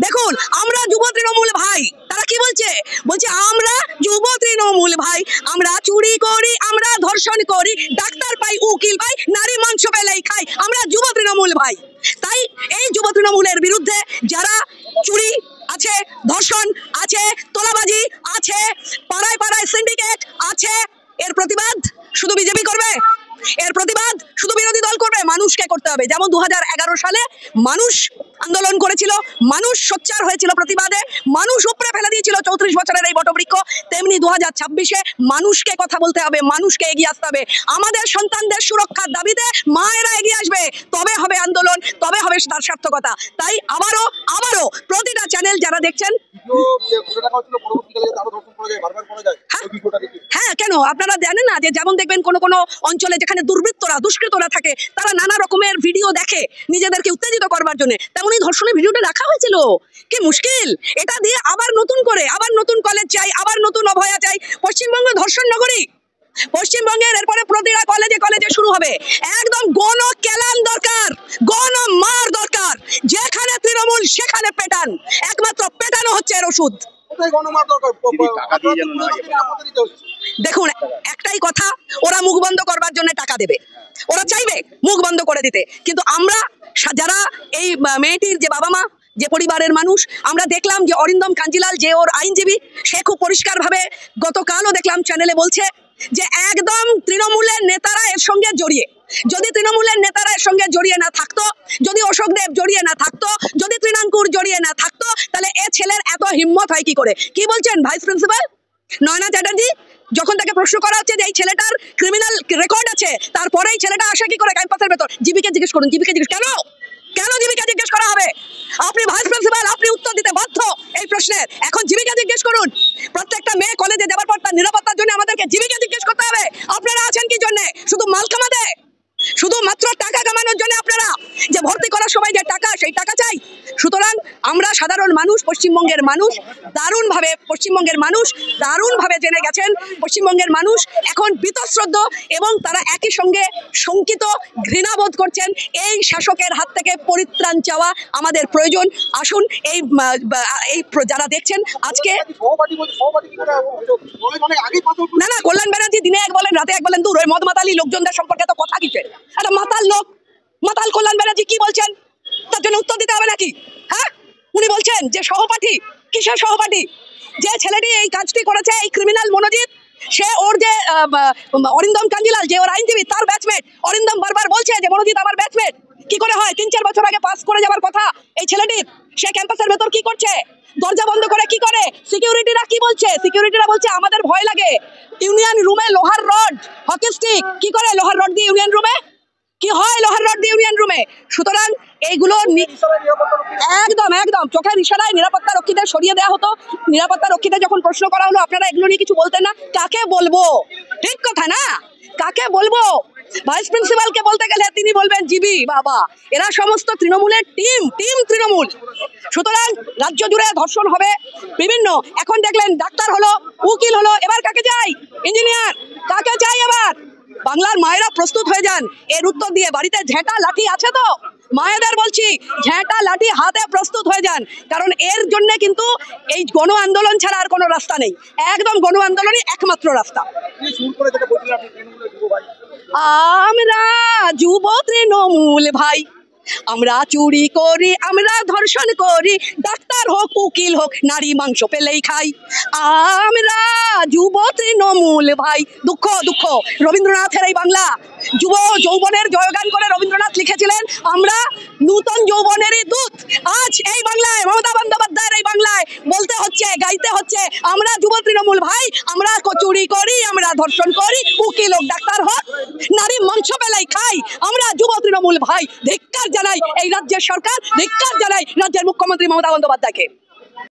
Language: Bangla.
দেখুন আমরা যুব তৃণমূল ভাই, তারা কি বলছে? বলছে আমরা যুব তৃণমূল ভাই, আমরা চুরি করি, আমরা ধর্ষণ করি, ডাক্তার পাই, উকিল পাই, নারী মাংস পেলেই খাই, আমরা যুব তৃণমূল ভাই। তাই এই যুব তৃণমূলের বিরুদ্ধে যারা চুরি আছে, ধর্ষণ আছে, তোলাবাজি আছে, পাড়ায় পাড়ায় সিন্ডিকেট আছে, এর প্রতিবাদ শুধু বিজেপি করবে? এর প্রতিবাদ শুধু বিরোধী দল করবে? মানুষকে করতে হবে। যেমন 2011 সালে মানুষ আন্দোলন করেছিল, মানুষ সোচ্চার হয়েছিল প্রতিবাদে, মানুষ উপড়ে ফেলে দিয়েছিল 34 বছরের এই বটবৃক্ষ, তেমনি 2026-এ মানুষকে কথা বলতে হবে, মানুষকে এগিয়ে আসতে হবে। আমাদের সন্তানদের সুরক্ষার দাবিতে মায়েরা এগিয়ে আসবে, তবে হবে আন্দোলন, তবে হবে তার সার্থকতা। তাই আবারও প্রতিটা চ্যানেল যারা দেখছেন, হ্যাঁ কেন আপনারা জানেন না যে যেমন দেখবেন কোন কোন অঞ্চলে যেখানে দুষ্কৃতরা থাকে, তারা নানা রকমের ভিডিও দেখে নিজেদেরকে উত্তেজিত করবার জন্য, তেমনই ধর্ষণের ভিডিওটা রাখা হয়েছিল। কি মুশকিল! এটা দিয়ে আবার নতুন কলেজ চাই, আবার নতুন অভয়া চাই। পশ্চিমবঙ্গ ধর্ষণ নগরী, পশ্চিমবঙ্গের এরপরে প্রতিটা কলেজে শুরু হবে। একদম গণ কেলান দরকার, গণ মার দরকার। যেখানে তৃণমূল সেখানে পেটান, একমাত্র পেটানো হচ্ছে এর ওষুধ। দেখুন একটাই কথা, ওরা মুখ বন্ধ করবার জন্য টাকা দেবে, ওরা চাইবে মুখ বন্ধ করে দিতে। কিন্তু আমরা যারা এই মেয়েটির যে বাবা মা, যে পরিবারের মানুষ, আমরা দেখলাম যে অরিন্দম কাঞ্জিলাল যে ওর আইনজীবী, সে খুব পরিষ্কারভাবে গতকালও দেখলাম চ্যানেলে বলছে যে একদম তৃণমূলের নেতারা এর সঙ্গে জড়িয়ে, যদি তৃণমূলের নেতারা এর সঙ্গে জড়িয়ে না থাকতো, যদি অশোক দেব জড়িয়ে না থাকতো, যদি তৃণাঙ্কুর জড়িয়ে না থাকতো, তাহলে এ ছেলের এত হিম্মত হয় কি করে? কি বলছেন ভাইস প্রিন্সিপাল নয়না চ্যাটার্জি? যখন তাকে প্রশ্ন করা হচ্ছে যে এই ছেলেটার ক্রিমিনাল রেকর্ড আছে, তারপরেই ছেলেটা আসে কি করে ক্যাম্পাসের ভেতর, জিবিকে জিজ্ঞেস করুন। কেন জীবিকা জিজ্ঞেস করা হবে? আপনি ভাইস প্রিন্সিপাল, আপনি উত্তর দিতে বাধ্য এই প্রশ্নের। এখন জীবিকা জিজ্ঞেস করুন। প্রত্যেকটা মেয়ে কলেজে যাবার পর তার নিরাপত্তার জন্য আমাদেরকে জীবিকা জিজ্ঞেস করতে হবে। আপনারা আছেন কি জন্য? শুধু মাল কামাতে, শুধুমাত্র টাকা কামানোর জন্য আপনারা, যে ভর্তি করার সময় যে টাকা, সেই টাকা চাই। সুতরাং আমরা সাধারণ মানুষ, পশ্চিমবঙ্গের মানুষ দারুণভাবে জেনে গেছেন, পশ্চিমবঙ্গের মানুষ এখন বীতশ্রদ্ধ এবং তারা একই সঙ্গে শঙ্কিত, ঘৃণাবোধ করছেন। এই শাসকের হাত থেকে পরিত্রাণ চাওয়া আমাদের প্রয়োজন। আসুন এই যারা দেখছেন আজকে, না কল্যাণ ব্যানার্জি দিনে এক বলেন, রাতে এক বলেন, দূর ওই মদ মাতালি লোকজনদের সম্পর্কে তো কথা কিসের? একটা মাতাল লোক, মাতাল কল্যাণ ব্যানার্জি কি বলছেন তার জন্য উত্তর দিতে হবে নাকি? হ্যাঁ, উনি বলছেন যে সহপাঠী, কিসের সহপাঠী? যে ছেলেটি এই কাজটি করেছে, এই ক্রিমিনাল মনোজিৎ, সে ওর যে অরিন্দম কাঞ্জিলাল যে ওর আইনজীবী, তার ব্যাচমেট। অরিন্দম বারবার বলছে যে মনোজিৎ আমার ব্যাচমেট। কি করে হয়? 3-4 বছর আগে পাস করে যাওয়ার কথা এই ছেলেটির। সে ক্যাম্পাসের ভেতর কি করছে? দরজা বন্ধ করে কি করে? সিকিউরিটিরা কি বলছে? সিকিউরিটিরা বলছে আমাদের ভয় লাগে। ইউনিয়ন রুমে লোহার রড, হকি স্টিক, কি করে লোহার রড দিয়ে ইউনিয়ন রুমে? কি হয় লোহার রড দিয়ে ইউনিয়ন রুমে? সুতরাং এইগুলো একদম চোখের ইশারায় নিরাপত্তা রক্ষীদের সরিয়ে দেওয়া হতো। নিরাপত্তা রক্ষীদের যখন প্রশ্ন করা হলো আপনারা এগুলো নিয়ে কিছু বলতেন না, কাকে বলবো? ঠিক কথা না? কাকে বলবো? ভাইস প্রিন্সিপালকে বলতে গেলে তিনি বলবেন জিবি। বাবা, এরা সমস্ত তৃণমূলের টিম তৃণমূল। সুতরাং রাজ্য জুড়ে ধর্ষণ হবে বিভিন্ন। এখন দেখলেন ডাক্তার হলো, উকিল হলো, এবার কাকে চাই? ইঞ্জিনিয়ার। কাকে চাই এবার? বাংলার মায়েরা প্রস্তুত হয়ে যান এর উত্তর দিয়ে। বাড়িতে ঝেঁটা লাঠি আছে তো? মায়েদের বলছি, ঝেঁটা লাঠি হাতে প্রস্তুত হয়ে যান, কারণ এর জন্য কিন্তু এই গণ আন্দোলন ছাড়া আর কোনো রাস্তা নেই। একদম গণ আন্দোলনই একমাত্র রাস্তা। আমরা যুব তৃণমূল ভাই, আমরা চুরি করি, আমরা ধর্ষণ করি, ডাক্তার হোক উকিল হোক, নারী মাংস পেলেই খাই, আমরা যুব তৃণমূল ভাই। দুঃখ রবীন্দ্রনাথের এই বাংলা, যুব যৌবনের জয়গান করে রবীন্দ্রনাথ লিখেছিলেন আমরা নূতন যৌবনেরই দূত। আজ এই বাংলায়, মমতা বন্দ্যোপাধ্যায়ের এই বাংলায় বলতে হচ্ছে, গাইতে হচ্ছে আমরা যুব তৃণমূল ভাই, আমরা চুরি করি, আমরা ধর্ষণ করি, উকিল হোক ডাক্তার হোক, নারী মাংস পেলেই খাই, আমরা যুব তৃণমূল ভাই। ধিক্কার জানাই এই রাজ্যের সরকার, ধিক্কার জানাই রাজ্যের মুখ্যমন্ত্রী মমতা বন্দ্যোপাধ্যায়কে।